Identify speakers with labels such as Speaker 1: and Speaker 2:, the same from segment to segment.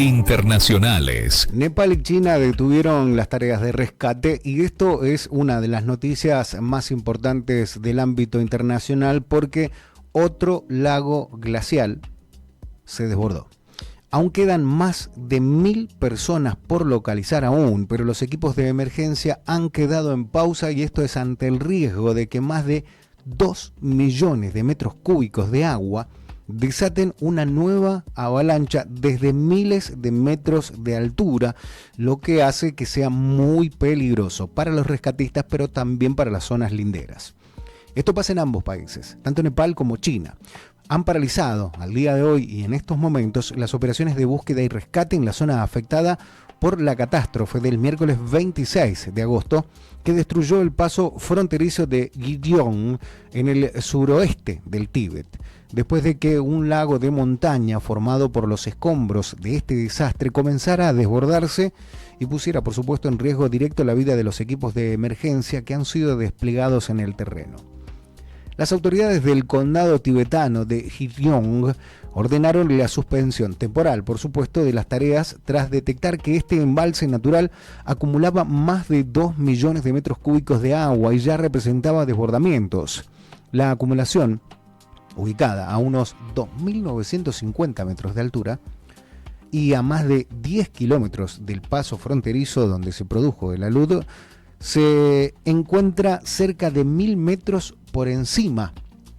Speaker 1: Internacionales.
Speaker 2: Nepal y China detuvieron las tareas de rescate y esto es una de las noticias más importantes del ámbito internacional porque otro lago glacial se desbordó. Aún quedan más de 1.000 personas por localizar aún, pero los equipos de emergencia han quedado en pausa y esto es ante el riesgo de que más de 2 millones de metros cúbicos de agua desaten una nueva avalancha desde miles de metros de altura, lo que hace que sea muy peligroso para los rescatistas, pero también para las zonas linderas. Esto pasa en ambos países, tanto Nepal como China. Han paralizado al día de hoy y en estos momentos las operaciones de búsqueda y rescate en la zona afectada por la catástrofe del miércoles 26 de agosto que destruyó el paso fronterizo de Gideon en el suroeste del Tíbet, después de que un lago de montaña formado por los escombros de este desastre comenzara a desbordarse y pusiera por supuesto en riesgo directo la vida de los equipos de emergencia que han sido desplegados en el terreno. Las autoridades del condado tibetano de Gideon ordenaron la suspensión temporal, por supuesto, de las tareas tras detectar que este embalse natural acumulaba más de 2 millones de metros cúbicos de agua y ya representaba desbordamientos. La acumulación, ubicada a unos 2.950 metros de altura y a más de 10 kilómetros del paso fronterizo donde se produjo el alud, se encuentra cerca de 1.000 metros por encima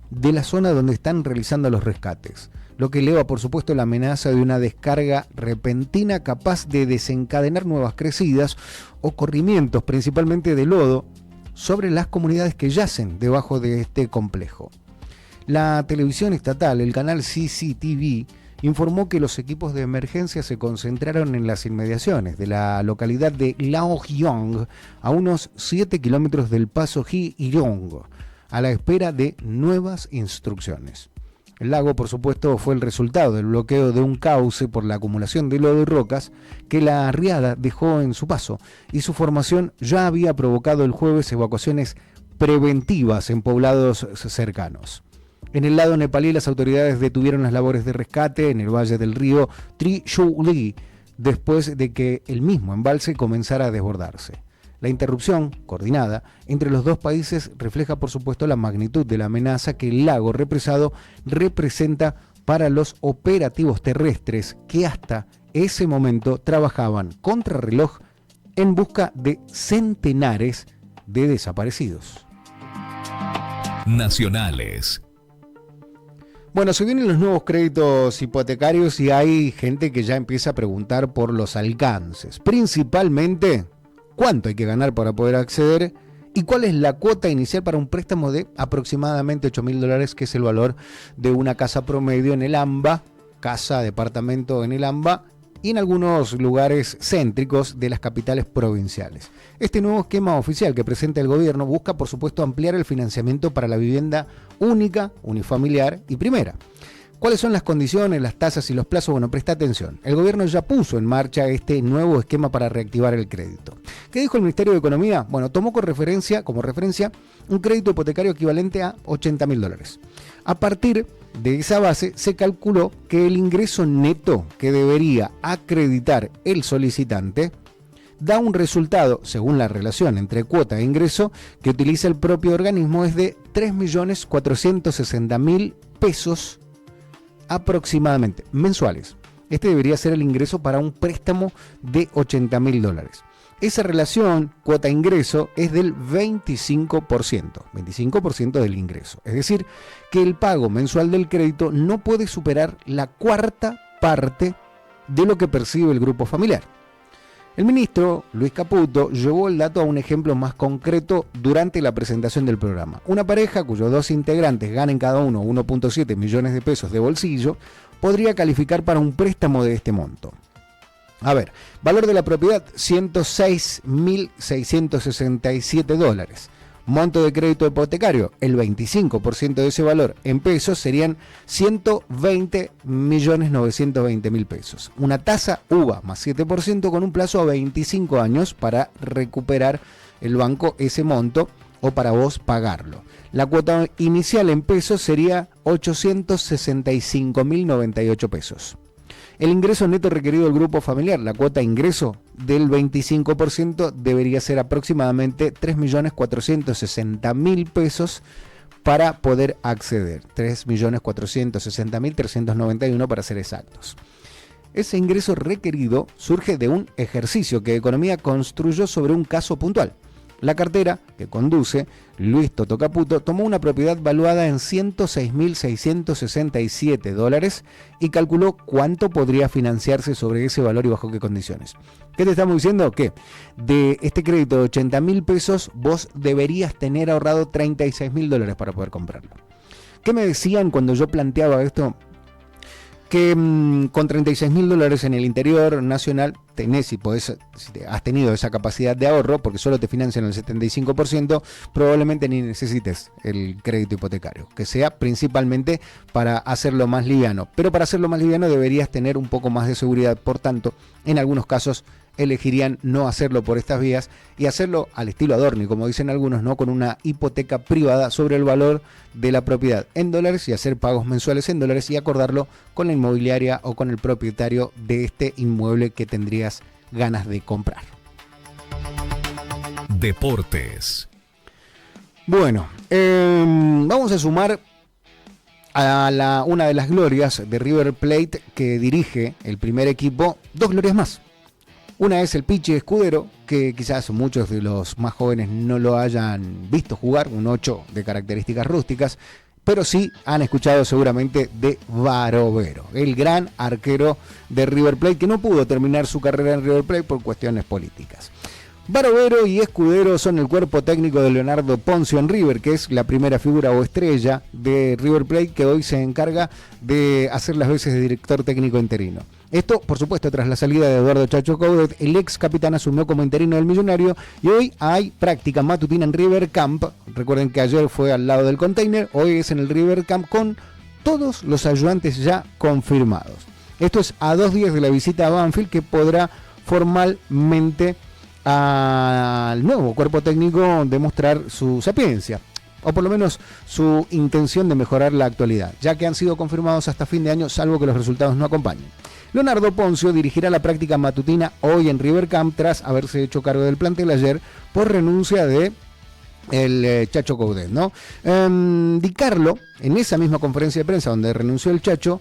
Speaker 2: de la zona donde están realizando los rescates, lo que eleva por supuesto la amenaza de una descarga repentina capaz de desencadenar nuevas crecidas o corrimientos, principalmente de lodo, sobre las comunidades que yacen debajo de este complejo. La televisión estatal, el canal CCTV, informó que los equipos de emergencia se concentraron en las inmediaciones de la localidad de Laohyong, a unos 7 kilómetros del paso Gideon, a la espera de nuevas instrucciones. El lago, por supuesto, fue el resultado del bloqueo de un cauce por la acumulación de lodo y rocas que la riada dejó en su paso, y su formación ya había provocado el jueves evacuaciones preventivas en poblados cercanos. En el lado nepalí, las autoridades detuvieron las labores de rescate en el valle del río Trishuli después de que el mismo embalse comenzara a desbordarse. La interrupción coordinada entre los dos países refleja, por supuesto, la magnitud de la amenaza que el lago represado representa para los operativos terrestres que hasta ese momento trabajaban contrarreloj en busca de centenares de desaparecidos.
Speaker 1: Nacionales.
Speaker 2: Bueno, se vienen los nuevos créditos hipotecarios y hay gente que ya empieza a preguntar por los alcances. Principalmente, ¿cuánto hay que ganar para poder acceder? ¿Y cuál es la cuota inicial para un préstamo de aproximadamente $8.000, que es el valor de una casa promedio en el AMBA, casa, departamento en el AMBA, y en algunos lugares céntricos de las capitales provinciales? Este nuevo esquema oficial que presenta el gobierno busca, por supuesto, ampliar el financiamiento para la vivienda única, unifamiliar y primera. ¿Cuáles son las condiciones, las tasas y los plazos? Bueno, presta atención. El gobierno ya puso en marcha este nuevo esquema para reactivar el crédito. ¿Qué dijo el Ministerio de Economía? Bueno, tomó como referencia un crédito hipotecario equivalente a $80.000. A partir de esa base se calculó que el ingreso neto que debería acreditar el solicitante da un resultado, según la relación entre cuota e ingreso que utiliza el propio organismo, es de 3.460.000 pesos aproximadamente mensuales. Este debería ser el ingreso para un préstamo de $80.000. Esa relación cuota-ingreso es del 25% del ingreso. Es decir, que el pago mensual del crédito no puede superar la cuarta parte de lo que percibe el grupo familiar. El ministro Luis Caputo llevó el dato a un ejemplo más concreto durante la presentación del programa. Una pareja cuyos dos integrantes ganen cada uno 1.7 millones de pesos de bolsillo podría calificar para un préstamo de este monto. A ver, valor de la propiedad, $106.667. Monto de crédito hipotecario, el 25% de ese valor en pesos serían 120.920.000 pesos. Una tasa UVA más 7% con un plazo a 25 años para recuperar el banco ese monto o para vos pagarlo. La cuota inicial en pesos sería 865.098 pesos. El ingreso neto requerido del grupo familiar, la cuota ingreso del 25%, debería ser aproximadamente 3.460.000 pesos para poder acceder. 3.460.391 para ser exactos. Ese ingreso requerido surge de un ejercicio que Economía construyó sobre un caso puntual. La cartera que conduce Luis Toto Caputo tomó una propiedad valuada en $106.667 y calculó cuánto podría financiarse sobre ese valor y bajo qué condiciones. ¿Qué te estamos diciendo? Que de este crédito de 80.000 pesos vos deberías tener ahorrado $36.000 para poder comprarlo. ¿Qué me decían cuando yo planteaba esto? Que con $36.000 en el interior nacional tenés, si has tenido esa capacidad de ahorro, porque solo te financian el 75%, probablemente ni necesites el crédito hipotecario, que sea principalmente para hacerlo más liviano. Pero para hacerlo más liviano deberías tener un poco más de seguridad, por tanto, en algunos casos elegirían no hacerlo por estas vías y hacerlo al estilo Adorni, como dicen algunos, ¿no? Con una hipoteca privada sobre el valor de la propiedad en dólares y hacer pagos mensuales en dólares y acordarlo con la inmobiliaria o con el propietario de este inmueble que tendrías ganas de comprar.
Speaker 1: Deportes.
Speaker 2: Bueno, vamos a sumar a una de las glorias de River Plate que dirige el primer equipo, dos glorias más. Una es el Pichi Escudero, que quizás muchos de los más jóvenes no lo hayan visto jugar, un 8 de características rústicas, pero sí han escuchado seguramente de Barovero, el gran arquero de River Plate, que no pudo terminar su carrera en River Plate por cuestiones políticas. Barovero y Escudero son el cuerpo técnico de Leonardo Poncio en River, que es la primera figura o estrella de River Plate que hoy se encarga de hacer las veces de director técnico interino. Esto, por supuesto, tras la salida de Eduardo Chacho Coudet, el ex capitán asumió como interino del Millonario y hoy hay práctica matutina en River Camp. Recuerden que ayer fue al lado del container, hoy es en el River Camp con todos los ayudantes ya confirmados. Esto es a 2 días de la visita a Banfield, que podrá formalmente al nuevo cuerpo técnico demostrar su sapiencia, o por lo menos su intención de mejorar la actualidad, ya que han sido confirmados hasta fin de año, salvo que los resultados no acompañen. Leonardo Poncio dirigirá la práctica matutina hoy en River Camp tras haberse hecho cargo del plantel ayer por renuncia de el Chacho Coudet, ¿no? Di Carlo, en esa misma conferencia de prensa donde renunció el Chacho,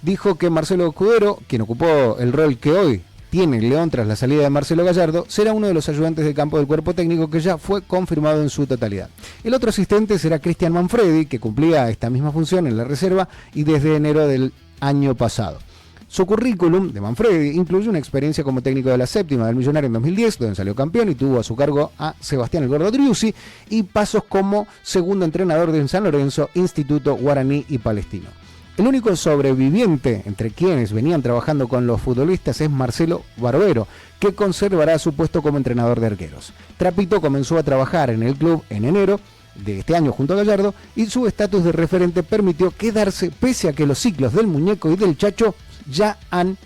Speaker 2: dijo que Marcelo Escudero, quien ocupó el rol que hoy tiene León tras la salida de Marcelo Gallardo, será uno de los ayudantes de campo del cuerpo técnico que ya fue confirmado en su totalidad. El otro asistente será Cristian Manfredi, que cumplía esta misma función en la reserva y desde enero del año pasado. Su currículum de Manfredi incluye una experiencia como técnico de la séptima del Millonario en 2010, donde salió campeón y tuvo a su cargo a Sebastián El Gordo Driussi, y pasos como segundo entrenador de San Lorenzo, Instituto Guaraní y Palestino. El único sobreviviente entre quienes venían trabajando con los futbolistas es Marcelo Barovero, que conservará su puesto como entrenador de arqueros. Trapito comenzó a trabajar en el club en enero de este año junto a Gallardo y su estatus de referente permitió quedarse pese a que los ciclos del Muñeco y del Chacho ya han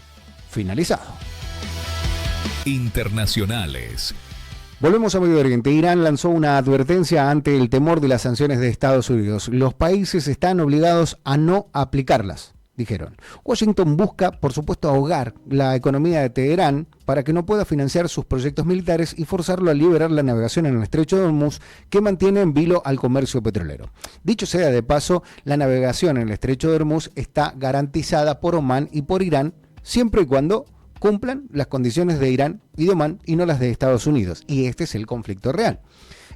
Speaker 2: finalizado.
Speaker 1: Internacionales.
Speaker 2: Volvemos a Medio Oriente. Irán lanzó una advertencia ante el temor de las sanciones de Estados Unidos. Los países están obligados a no aplicarlas, dijeron. Washington busca, por supuesto, ahogar la economía de Teherán para que no pueda financiar sus proyectos militares y forzarlo a liberar la navegación en el estrecho de Hormuz, que mantiene en vilo al comercio petrolero. Dicho sea de paso, la navegación en el estrecho de Hormuz está garantizada por Omán y por Irán, siempre y cuando cumplan las condiciones de Irán y de Omán y no las de Estados Unidos. Y este es el conflicto real.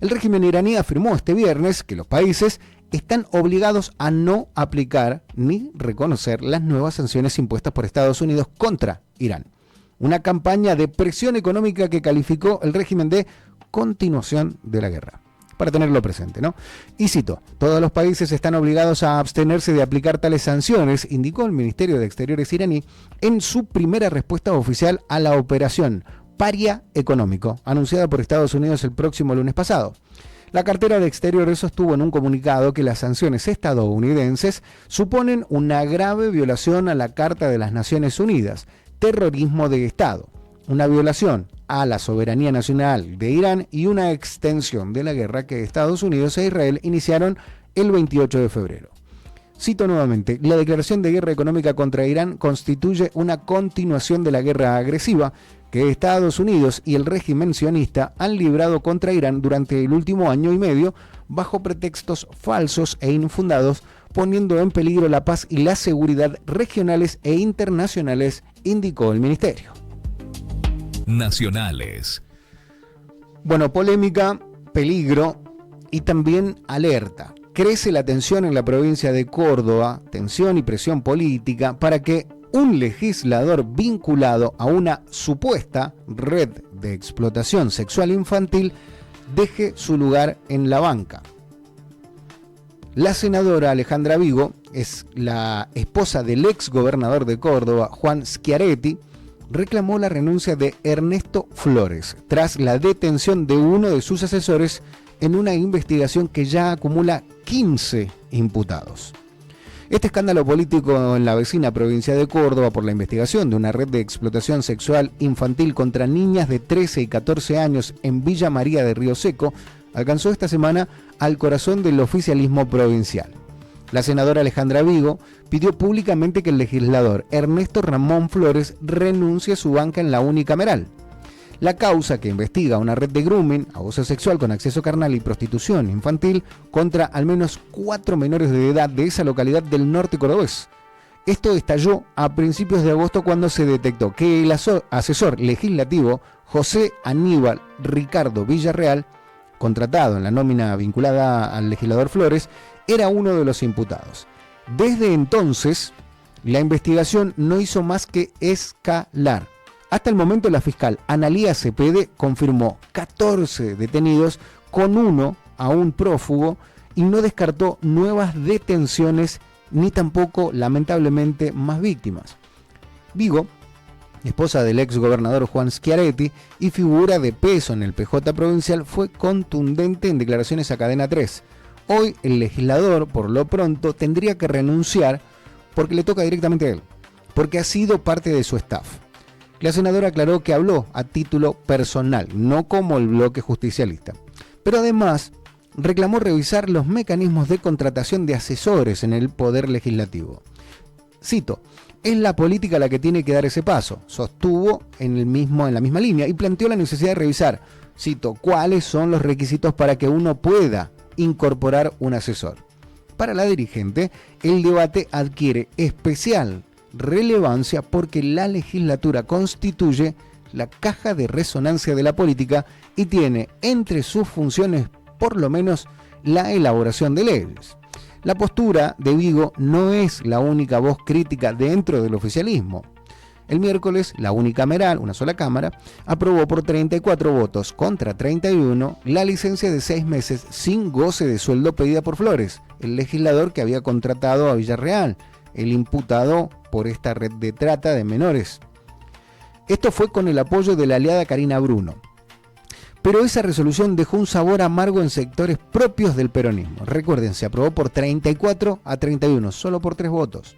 Speaker 2: El régimen iraní afirmó este viernes que los países están obligados a no aplicar ni reconocer las nuevas sanciones impuestas por Estados Unidos contra Irán. Una campaña de presión económica que calificó el régimen de continuación de la guerra. Para tenerlo presente, ¿no? Y cito, todos los países están obligados a abstenerse de aplicar tales sanciones, indicó el Ministerio de Exteriores iraní en su primera respuesta oficial a la operación Paria Económico, anunciada por Estados Unidos el próximo lunes pasado. La cartera de Exteriores sostuvo en un comunicado que las sanciones estadounidenses suponen una grave violación a la Carta de las Naciones Unidas, terrorismo de Estado, una violación a la soberanía nacional de Irán y una extensión de la guerra que Estados Unidos e Israel iniciaron el 28 de febrero. Cito nuevamente, la declaración de guerra económica contra Irán constituye una continuación de la guerra agresiva que Estados Unidos y el régimen sionista han librado contra Irán durante el último año y medio bajo pretextos falsos e infundados, poniendo en peligro la paz y la seguridad regionales e internacionales, indicó el ministerio.
Speaker 1: Nacionales.
Speaker 2: Bueno, polémica, peligro y también alerta. Crece la tensión en la provincia de Córdoba, tensión y presión política para que un legislador vinculado a una supuesta red de explotación sexual infantil deje su lugar en la banca. La senadora Alejandra Vigo es la esposa del ex gobernador de Córdoba, Juan Schiaretti, reclamó la renuncia de Ernesto Flores tras la detención de uno de sus asesores en una investigación que ya acumula 15 imputados. Este escándalo político en la vecina provincia de Córdoba por la investigación de una red de explotación sexual infantil contra niñas de 13 y 14 años en Villa María de Río Seco alcanzó esta semana al corazón del oficialismo provincial. La senadora Alejandra Vigo pidió públicamente que el legislador Ernesto Ramón Flores renuncie a su banca en la unicameral. La causa, que investiga una red de grooming, abuso sexual con acceso carnal y prostitución infantil contra al menos 4 menores de edad de esa localidad del norte cordobés. Esto estalló a principios de agosto cuando se detectó que el asesor legislativo José Aníbal Ricardo Villarreal, contratado en la nómina vinculada al legislador Flores, era uno de los imputados. Desde entonces, la investigación no hizo más que escalar. Hasta el momento, la fiscal Analía Cepede confirmó 14 detenidos, con uno aún prófugo, y no descartó nuevas detenciones ni tampoco, lamentablemente, más víctimas. Vigo, esposa del ex gobernador Juan Schiaretti y figura de peso en el PJ provincial, fue contundente en declaraciones a Cadena 3. Hoy el legislador, por lo pronto, tendría que renunciar porque le toca directamente a él, porque ha sido parte de su staff. La senadora aclaró que habló a título personal, no como el bloque justicialista. Pero además reclamó revisar los mecanismos de contratación de asesores en el Poder Legislativo. Cito, es la política la que tiene que dar ese paso, sostuvo en la misma línea y planteó la necesidad de revisar, cito, cuáles son los requisitos para que uno pueda incorporar un asesor. Para la dirigente, el debate adquiere especial relevancia porque la legislatura constituye la caja de resonancia de la política y tiene entre sus funciones por lo menos la elaboración de leyes. La postura de Vigo no es la única voz crítica dentro del oficialismo. El miércoles, la unicameral, una sola cámara, aprobó por 34 votos contra 31 la licencia de 6 meses sin goce de sueldo pedida por Flores, el legislador que había contratado a Villarreal, el imputado por esta red de trata de menores. Esto fue con el apoyo de la aliada Karina Bruno. Pero esa resolución dejó un sabor amargo en sectores propios del peronismo. Recuerden, se aprobó por 34 a 31, solo por 3 votos.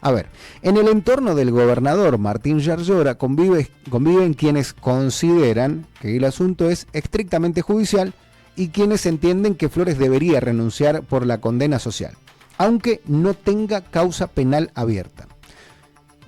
Speaker 2: A ver, en el entorno del gobernador Martín Yarlora conviven quienes consideran que el asunto es estrictamente judicial y quienes entienden que Flores debería renunciar por la condena social, aunque no tenga causa penal abierta.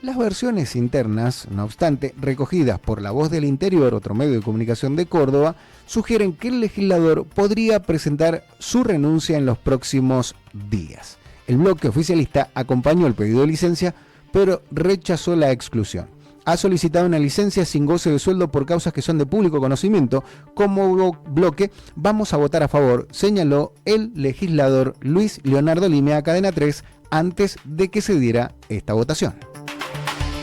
Speaker 2: Las versiones internas, no obstante, recogidas por La Voz del Interior, otro medio de comunicación de Córdoba, sugieren que el legislador podría presentar su renuncia en los próximos días. El bloque oficialista acompañó el pedido de licencia, pero rechazó la exclusión. Ha solicitado una licencia sin goce de sueldo por causas que son de público conocimiento. Como bloque, vamos a votar a favor, señaló el legislador Luis Leonardo Limea a Cadena 3 antes de que se diera esta votación.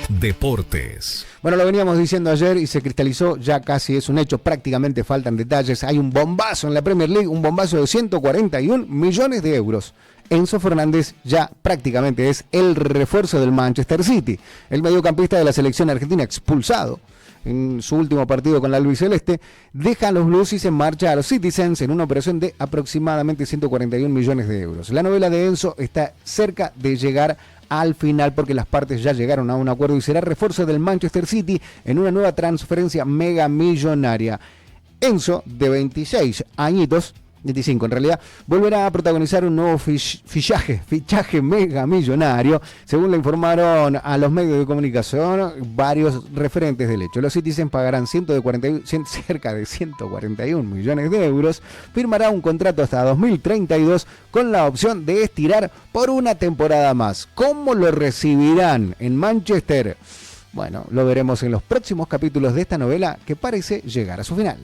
Speaker 1: Deportes.
Speaker 2: Bueno, lo veníamos diciendo ayer y se cristalizó, ya casi es un hecho, prácticamente faltan detalles. Hay un bombazo en la Premier League, un bombazo de 141 millones de euros. Enzo Fernández ya prácticamente es el refuerzo del Manchester City. El mediocampista de la selección argentina, expulsado en su último partido con la albiceleste, deja a los Blues y se marcha a los Citizens en una operación de aproximadamente 141 millones de euros. La novela de Enzo está cerca de llegar al final porque las partes ya llegaron a un acuerdo y será refuerzo del Manchester City en una nueva transferencia mega millonaria. Enzo, de 26 añitos, 25 en realidad, volverá a protagonizar un nuevo fichaje mega millonario, según le informaron a los medios de comunicación varios referentes del hecho. Los Citizens pagarán cerca de 141 millones de euros, firmará un contrato hasta 2032 con la opción de estirar por una temporada más. ¿Cómo lo recibirán en Manchester? Bueno, lo veremos en los próximos capítulos de esta novela que parece llegar a su final.